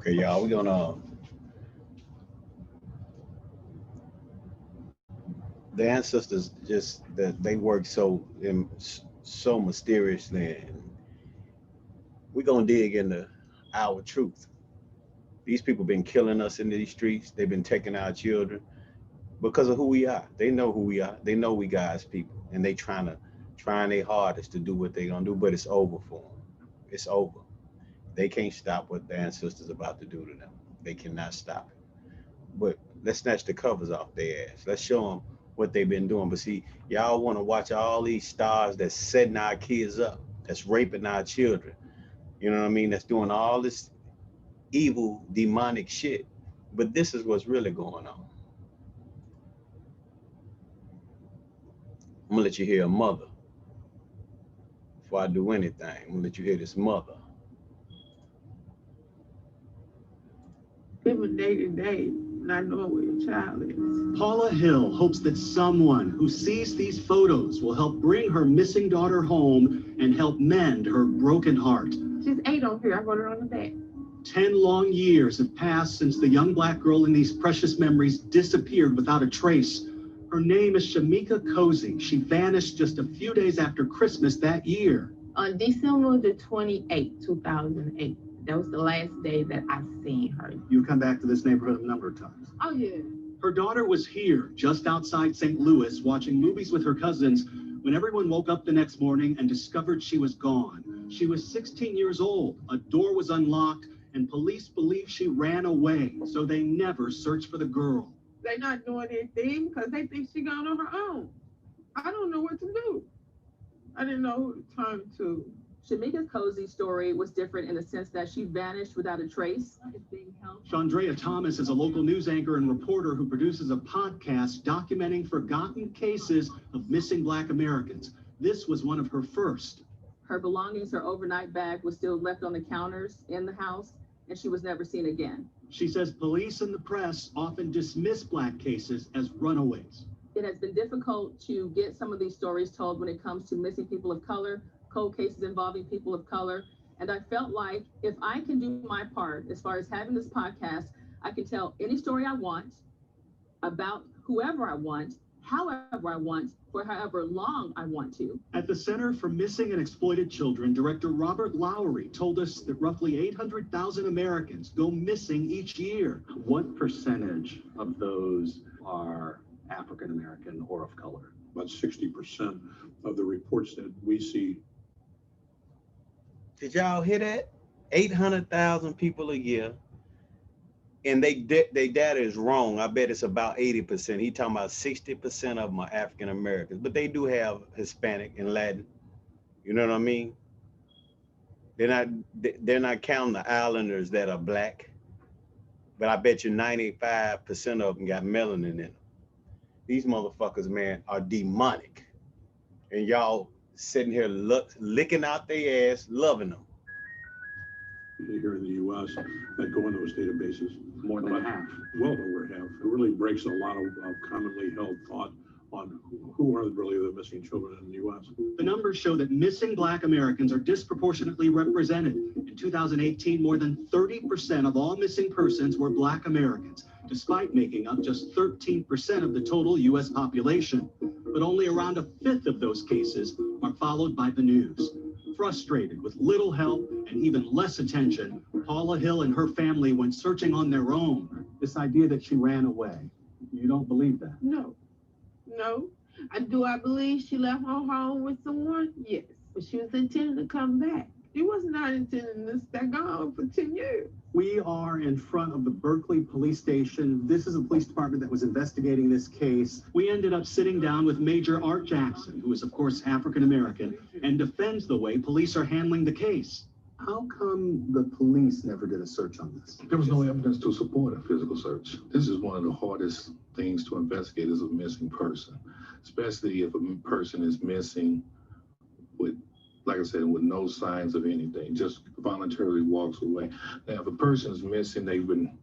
Okay, y'all, we're gonna the ancestors just that they work so mysteriously, and we're gonna dig into our truth. These people been killing us in these streets. They've been taking our children because of who we are. They know who we are. They know we God's people, and they trying their hardest to do what they gonna do. But it's over for them. It's over. They can't stop what the ancestors about to do to them. They cannot stop it. But let's snatch the covers off their ass. Let's show them what they've been doing. But see, y'all want to watch all these stars that's setting our kids up, that's raping our children. You know what I mean? That's doing all this evil, demonic shit. But this is what's really going on. I'm gonna let you hear a mother before I do anything. I'm gonna let you hear this mother. Living day to day, not knowing where your child is. Paula Hill hopes that someone who sees these photos will help bring her missing daughter home and help mend her broken heart. She's 8 on here. I wrote her on the back. 10 long years have passed since the young black girl in these precious memories disappeared without a trace. Her name is Shamika Cozy. She vanished just a few days after Christmas that year. On December the 28th, 2008. That was the last day that I seen her. You've come back to this neighborhood a number of times. Oh, yeah. Her daughter was here, just outside St. Louis, watching movies with her cousins when everyone woke up the next morning and discovered she was gone. She was 16 years old. A door was unlocked, and police believe she ran away, so they never searched for the girl. They not doing anything because they think she gone on her own. I don't know what to do. I didn't know who to turn to. Shamika Cozy's story was different in the sense that she vanished without a trace. Chandrea Thomas is a local news anchor and reporter who produces a podcast documenting forgotten cases of missing Black Americans. This was one of her first. Her belongings, her overnight bag was still left on the counters in the house, and she was never seen again. She says police and the press often dismiss Black cases as runaways. It has been difficult to get some of these stories told when it comes to missing people of color, cold cases involving people of color. And I felt like if I can do my part, as far as having this podcast, I can tell any story I want about whoever I want, however I want, for however long I want to. At the Center for Missing and Exploited Children, Director Robert Lowry told us that roughly 800,000 Americans go missing each year. What percentage of those are African American or of color? About 60% of the reports that we see. Did y'all hear that? 800,000 people a year, and they data is wrong. I bet it's about 80%. He talking about 60% of them are African Americans, but they do have Hispanic and Latin. You know what I mean? They're not counting the islanders that are Black, but I bet you 95% of them got melanin in them. These motherfuckers, man, are demonic, and y'all sitting here licking out their ass, loving them. Here in the U.S. that go in those databases. More than half. Well over half. It really breaks a lot of commonly held thought on who are really the missing children in the U.S. The numbers show that missing Black Americans are disproportionately represented. In 2018, more than 30% of all missing persons were Black Americans, despite making up just 13% of the total U.S. population. But only around a fifth of those cases are followed by the news. Frustrated with little help and even less attention, Paula Hill and her family went searching on their own. This idea that she ran away, you don't believe that? No. Do I believe she left her home with someone? Yes. But she was intending to come back. She was not intending to stay gone for 10 years. We are in front of the Berkeley Police Station. This is a police department that was investigating this case. We ended up sitting down with Major Art Jackson, who is, of course, African American, and defends the way police are handling the case. How come the police never did a search on this? There was no evidence to support a physical search. This is one of the hardest things to investigate as a missing person, especially if a person is missing with, like I said, with no signs of anything, just voluntarily walks away. Now, if a person is missing, they've been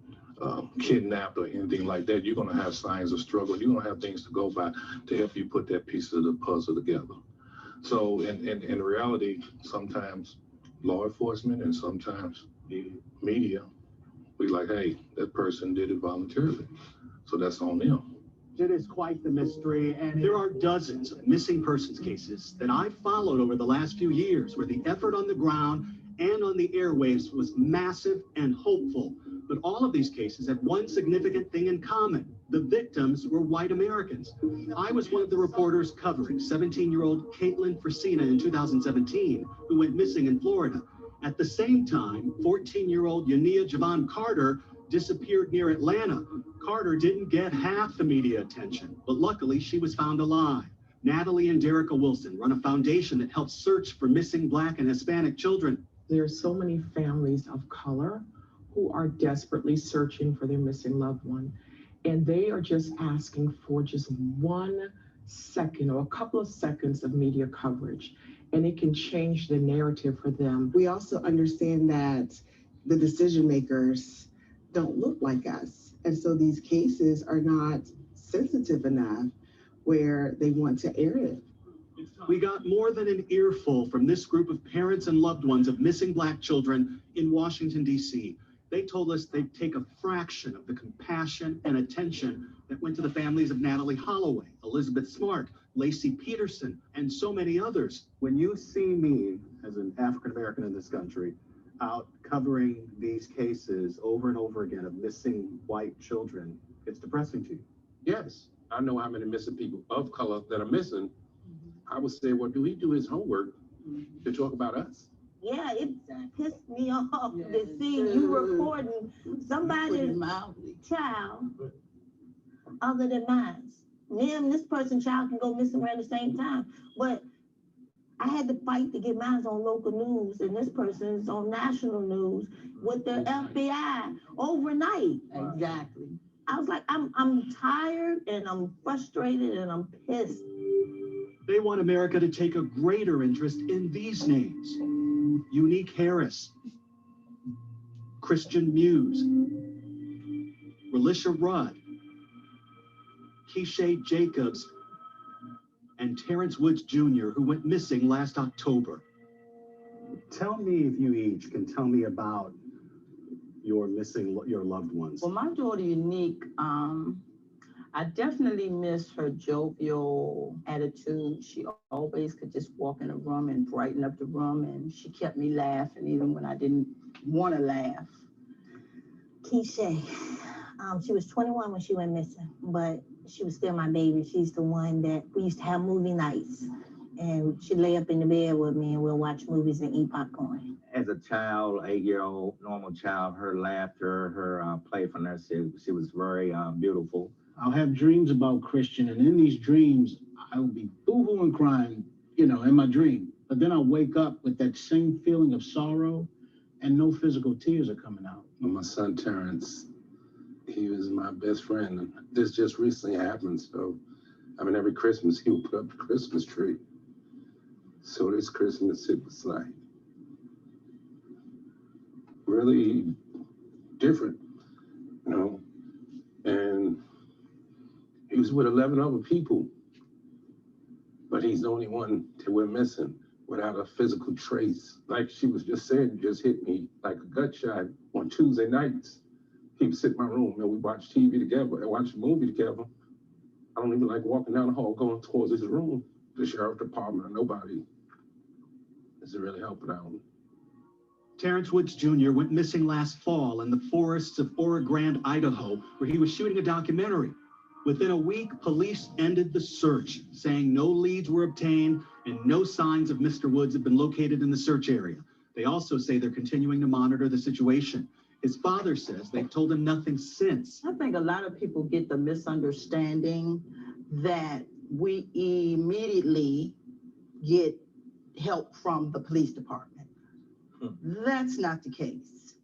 kidnapped or anything like that, you're going to have signs of struggle. You're going to have things to go by to help you put that piece of the puzzle together. So in reality, sometimes law enforcement and sometimes the media We like, hey, that person did it voluntarily. So that's on them. It is quite the mystery, and there are dozens of missing persons cases that I've followed over the last few years where the effort on the ground and on the airwaves was massive and hopeful. But all of these cases had one significant thing in common. The victims were white Americans. I was one of the reporters covering 17-year-old Caitlin Fresina in 2017, who went missing in Florida. At the same time, 14-year-old Yania Javon Carter disappeared near Atlanta. Carter didn't get half the media attention, but luckily she was found alive. Natalie and Derica Wilson run a foundation that helps search for missing Black and Hispanic children. There are so many families of color who are desperately searching for their missing loved one. And they are just asking for just 1 second or a couple of seconds of media coverage. And it can change the narrative for them. We also understand that the decision makers don't look like us. And so these cases are not sensitive enough where they want to air it. We got more than an earful from this group of parents and loved ones of missing Black children in Washington, D.C. They told us they'd take a fraction of the compassion and attention that went to the families of Natalie Holloway, Elizabeth Smart, Lacey Peterson, and so many others. When you see me as an African American in this country out covering these cases over and over again of missing white children, it's depressing to you. Yes, I know how many missing people of color that are missing. I would say, well, do he do his homework to talk about us? Yeah, it pissed me off to see you recording somebody's child other than mine. Me and this person's child can go missing around the same time, but I had to fight to get mine on local news, and this person's on national news with the FBI overnight. Exactly. I was like, I'm tired and I'm frustrated and I'm pissed. They want America to take a greater interest in these names. Unique Harris, Christian Muse, Relisha Rudd, Keisha Jacobs, and Terrence Woods Jr., who went missing last October. Tell me, if you each can tell me about your loved ones. Well, my daughter Unique, I definitely miss her jovial attitude. She always could just walk in a room and brighten up the room, and she kept me laughing even when I didn't want to laugh. Keisha, she was 21 when she went missing, but she was still my baby. She's the one that we used to have movie nights, and she'd lay up in the bed with me and we'll watch movies and eat popcorn. As a child, 8-year-old, normal child, her laughter, her playfulness, she was very beautiful. I'll have dreams about Christian, and in these dreams, I will be boo-hooing crying, in my dream. But then I'll wake up with that same feeling of sorrow, and no physical tears are coming out. My son, Terrence, he was my best friend. And this just recently happened. So, every Christmas, he would put up the Christmas tree. So this Christmas, it was like really different, and he was with 11 other people, but he's the only one that we're missing without a physical trace. Like she was just saying, just hit me like a gut shot on Tuesday nights. He would sit in my room and we watch TV together and watch a movie together. I don't even like walking down the hall going towards his room. The sheriff department, nobody is really helping out. Terrence Woods Jr. went missing last fall in the forests of Ora Grande, Idaho, where he was shooting a documentary. Within a week, police ended the search, saying no leads were obtained and no signs of Mr. Woods have been located in the search area. They also say they're continuing to monitor the situation. His father says they've told him nothing since. I think a lot of people get the misunderstanding that we immediately get help from the police department. That's not the case.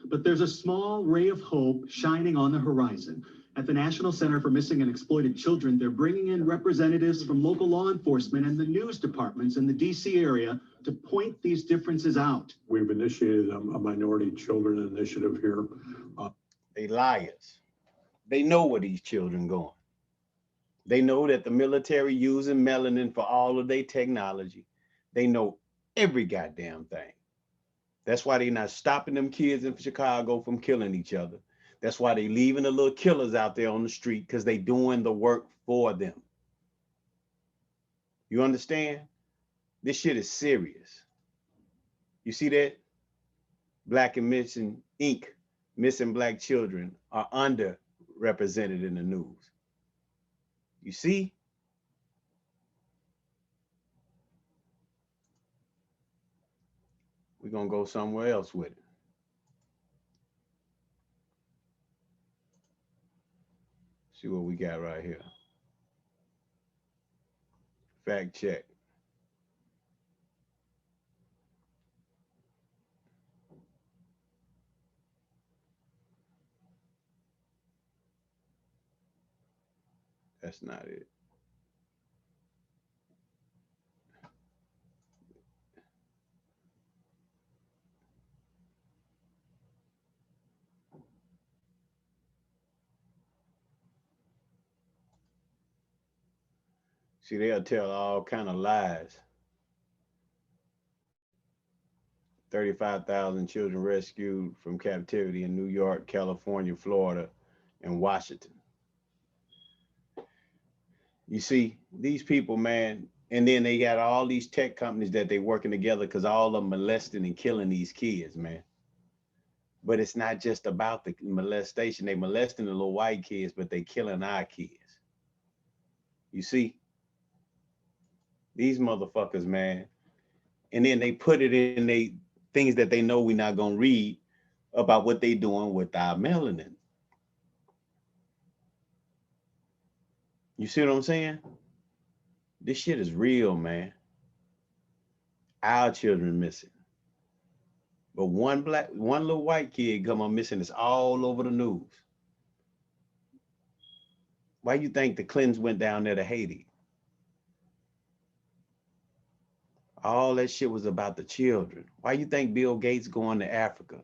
But there's a small ray of hope shining on the horizon. At the National Center for Missing and Exploited Children, they're bringing in representatives from local law enforcement and the news departments in the DC area to point these differences out. We've initiated a minority children initiative here. They liars. They know where these children going. They know that the military using melanin for all of their technology. They know every goddamn thing. That's why they not stopping them kids in Chicago from killing each other. That's why they leaving the little killers out there on the street, because they doing the work for them. You understand? This shit is serious. You see that? Black and Missing Inc. Missing black children are underrepresented in the news. You see? We're gonna go somewhere else with it. See what we got right here. Fact check. That's not it. See, they'll tell all kind of lies. 35,000 children rescued from captivity in New York, California, Florida, and Washington. You see, these people, man, and then they got all these tech companies that they working together because all of them molesting and killing these kids, man. But it's not just about the molestation. They molesting the little white kids, but they killing our kids. You see? These motherfuckers, man. And then they put it in they things that they know we're not gonna read about what they doing with our melanin. You see what I'm saying? This shit is real, man. Our children missing. But one little white kid come up missing. It's all over the news. Why you think the Clintons went down there to Haiti? All that shit was about the children. Why you think Bill Gates going to Africa?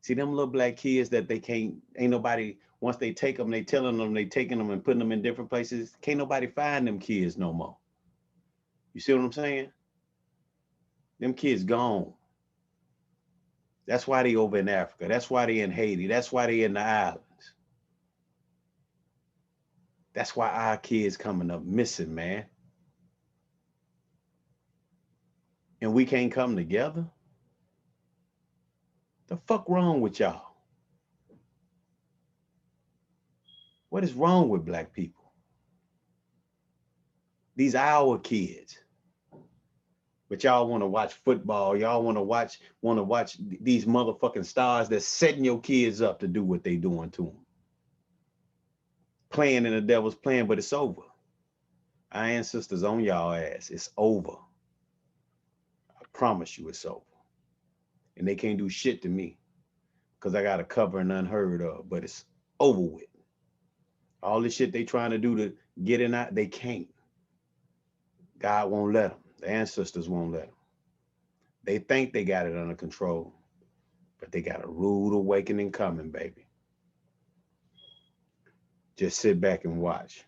See them little black kids that they can't, ain't nobody, once they take them, they telling them they taking them and putting them in different places. Can't nobody find them kids no more. You see what I'm saying? Them kids gone. That's why they over in Africa. That's why they in Haiti. That's why they in the islands. That's why our kids coming up missing, man. And we can't come together? The fuck wrong with y'all? What is wrong with black people? These our kids. But y'all want to watch football. Y'all want to watch these motherfucking stars that's setting your kids up to do what they doing to them. Playing in the devil's plan, but it's over. Our ancestors on y'all ass. It's over. I promise you it's over. And they can't do shit to me because I got a cover and unheard of, but it's over with. All this shit they trying to do to get in out, they can't. God won't let them. The ancestors won't let them. They think they got it under control, but they got a rude awakening coming, baby. Just sit back and watch.